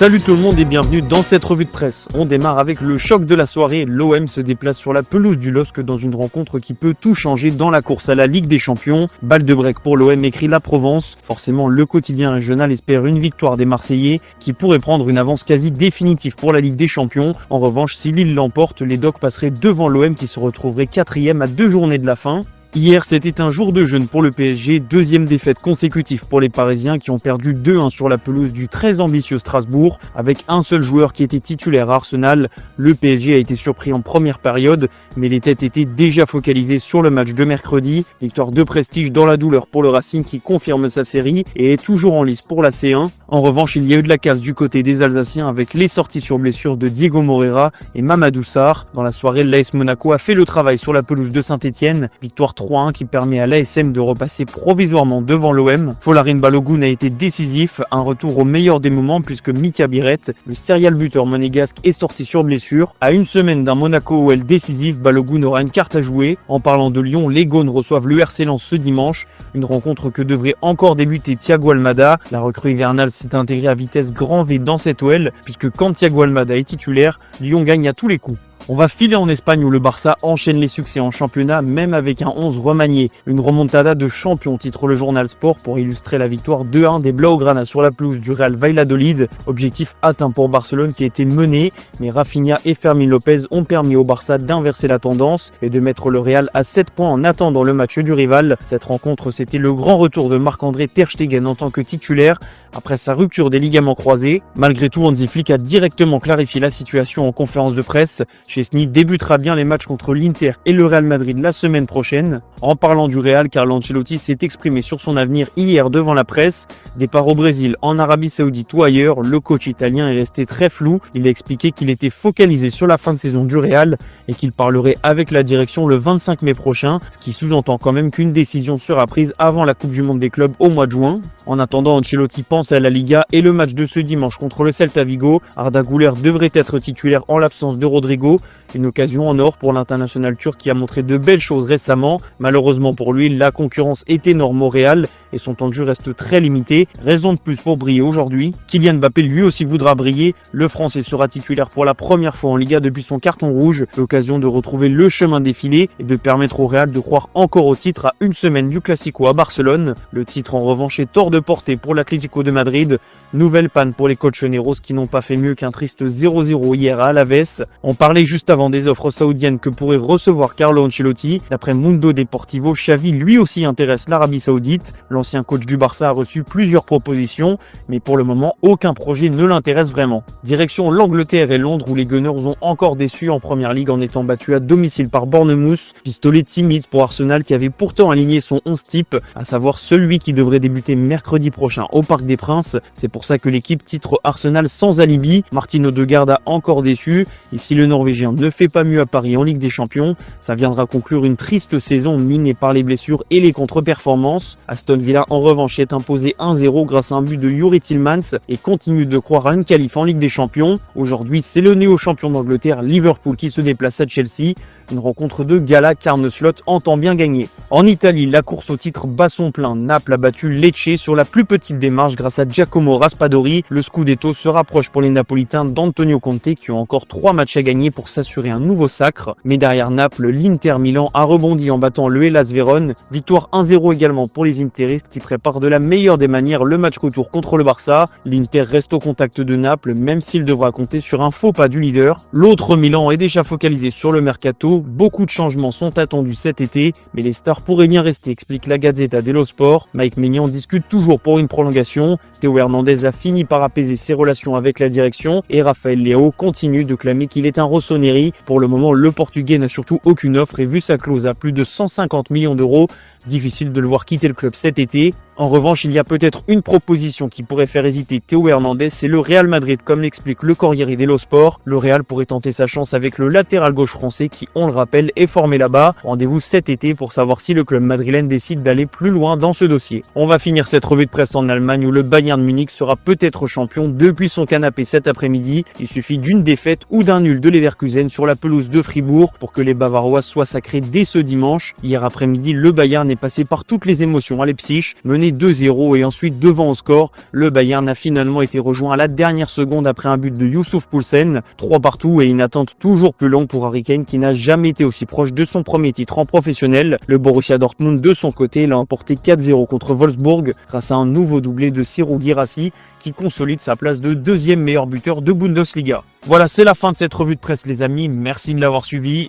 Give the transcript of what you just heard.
Salut tout le monde et bienvenue dans cette revue de presse. On démarre avec le choc de la soirée. L'OM se déplace sur la pelouse du LOSC dans une rencontre qui peut tout changer dans la course à la Ligue des Champions. Balle de break pour l'OM, écrit la Provence. Forcément, le quotidien régional espère une victoire des Marseillais qui pourrait prendre une avance quasi définitive pour la Ligue des Champions. En revanche, si Lille l'emporte, les Dogs passeraient devant l'OM qui se retrouverait 4e à 2 journées de la fin. Hier, c'était un jour de jeûne pour le PSG, deuxième défaite consécutive pour les Parisiens qui ont perdu 2-1 sur la pelouse du très ambitieux Strasbourg. Avec un seul joueur qui était titulaire à Arsenal, le PSG a été surpris en première période, mais les têtes étaient déjà focalisées sur le match de mercredi. Victoire de prestige dans la douleur pour le Racing qui confirme sa série et est toujours en lice pour la C1. En revanche, il y a eu de la casse du côté des Alsaciens avec les sorties sur blessure de Diego Moreira et Mamadou Sarr. Dans la soirée, l'AS Monaco a fait le travail sur la pelouse de Saint-Etienne. Victoire 3-1 qui permet à l'ASM de repasser provisoirement devant l'OM. Folarin Balogun a été décisif, un retour au meilleur des moments puisque Mika Biret, le serial buteur monégasque, est sorti sur blessure. À une semaine d'un Monaco OL décisif, Balogun aura une carte à jouer. En parlant de Lyon, les Gaunes reçoivent le RC Lens ce dimanche. Une rencontre que devrait encore débuter Thiago Almada. La recrue hivernale s'est intégrée à vitesse grand V dans cette OL puisque quand Thiago Almada est titulaire, Lyon gagne à tous les coups. On va filer en Espagne où le Barça enchaîne les succès en championnat, même avec un 11 remanié. Une remontada de champion, titre le journal Sport, pour illustrer la victoire 2-1 des Blaugrana sur la pelouse du Real Valladolid. Objectif atteint pour Barcelone qui a été mené, mais Rafinha et Fermin Lopez ont permis au Barça d'inverser la tendance et de mettre le Real à 7 points en attendant le match du rival. Cette rencontre, c'était le grand retour de Marc-André Ter Stegen en tant que titulaire après sa rupture des ligaments croisés. Malgré tout, Hansi Flick a directement clarifié la situation en conférence de presse. Chesney débutera bien les matchs contre l'Inter et le Real Madrid la semaine prochaine. En parlant du Real, Carlo Ancelotti s'est exprimé sur son avenir hier devant la presse. Départ au Brésil, en Arabie Saoudite ou ailleurs, le coach italien est resté très flou. Il a expliqué qu'il était focalisé sur la fin de saison du Real et qu'il parlerait avec la direction le 25 mai prochain, ce qui sous-entend quand même qu'une décision sera prise avant la Coupe du Monde des clubs au mois de juin. En attendant, Ancelotti pense à la Liga et le match de ce dimanche contre le Celta Vigo. Arda Güler devrait être titulaire en l'absence de Rodrigo. Une occasion en or pour l'international turc qui a montré de belles choses récemment. Malheureusement pour lui, la concurrence est énorme au Real et son temps de jeu reste très limité. Raison de plus pour briller aujourd'hui. Kylian Mbappé lui aussi voudra briller. Le Français sera titulaire pour la première fois en Liga depuis son carton rouge. L'occasion de retrouver le chemin défilé et de permettre au Real de croire encore au titre à une semaine du Classico à Barcelone. Le titre en revanche est hors de portée pour l'Atlético de Madrid. Nouvelle panne pour les colchoneros qui n'ont pas fait mieux qu'un triste 0-0 hier à Alaves. On parlait juste avant des offres saoudiennes que pourrait recevoir Carlo Ancelotti. D'après Mundo Deportivo, Xavi lui aussi intéresse l'Arabie Saoudite. L'ancien coach du Barça a reçu plusieurs propositions, mais pour le moment, aucun projet ne l'intéresse vraiment. Direction l'Angleterre et Londres où les Gunners ont encore déçu en première ligue en étant battus à domicile par Bournemouth. Pistolet timide pour Arsenal qui avait pourtant aligné son 11 type, à savoir celui qui devrait débuter mercredi prochain au Parc des Princes. C'est pour ça que l'équipe titre Arsenal sans alibi. Martin Odegaard a encore déçu. Et si le Norvégien ne fait pas mieux à Paris en Ligue des Champions, ça viendra conclure une triste saison minée par les blessures et les contre-performances. Aston Villa en revanche est imposé 1-0 grâce à un but de Youri Tillmans et continue de croire à une qualif en Ligue des Champions. Aujourd'hui, c'est le néo-champion d'Angleterre Liverpool qui se déplace à Chelsea. Une rencontre de gala qu'Arne Slot entend bien gagner. En Italie, la course au titre bat son plein. Naples a battu Lecce sur la plus petite démarche grâce à Giacomo Raspadori. Le Scudetto se rapproche pour les Napolitains d'Antonio Conte qui ont encore 3 matchs à gagner pour s'assurer un nouveau sacre. Mais derrière Naples, l'Inter Milan a rebondi en battant le Hellas Vérone. Victoire 1-0 également pour les interistes qui préparent de la meilleure des manières le match retour contre le Barça. L'Inter reste au contact de Naples même s'il devra compter sur un faux pas du leader. L'autre Milan est déjà focalisé sur le mercato. Beaucoup de changements sont attendus cet été, mais les stars pourraient bien rester, explique la Gazzetta dello Sport. Mike Maignan discute toujours pour une prolongation. Théo Hernandez a fini par apaiser ses relations avec la direction et Raphaël Leao continue de clamer qu'il est un Rossoneri. Pour le moment, le Portugais n'a surtout aucune offre et vu sa clause à plus de 150 millions d'euros, difficile de le voir quitter le club cet été. En revanche, il y a peut-être une proposition qui pourrait faire hésiter Théo Hernandez, c'est le Real Madrid, comme l'explique le Corriere dello Sport. Le Real pourrait tenter sa chance avec le latéral gauche français qui, on le rappelle, est formé là-bas. Rendez-vous cet été pour savoir si le club madrilène décide d'aller plus loin dans ce dossier. On va finir cette revue de presse en Allemagne où le Bayern Munich sera peut-être champion depuis son canapé cet après-midi. Il suffit d'une défaite ou d'un nul de Leverkusen sur la pelouse de Fribourg pour que les Bavarois soient sacrés dès ce dimanche. Hier après-midi, le Bayern Bayern est passé par toutes les émotions à Leipzig, mené 2-0 et ensuite devant au score. Le Bayern a finalement été rejoint à la dernière seconde après un but de Youssouf Poulsen, 3 partout et une attente toujours plus longue pour Harry Kane qui n'a jamais été aussi proche de son premier titre en professionnel. Le Borussia Dortmund de son côté l'a emporté 4-0 contre Wolfsburg grâce à un nouveau doublé de Serhou Guirassy qui consolide sa place de deuxième meilleur buteur de Bundesliga. Voilà, c'est la fin de cette revue de presse les amis, merci de l'avoir suivi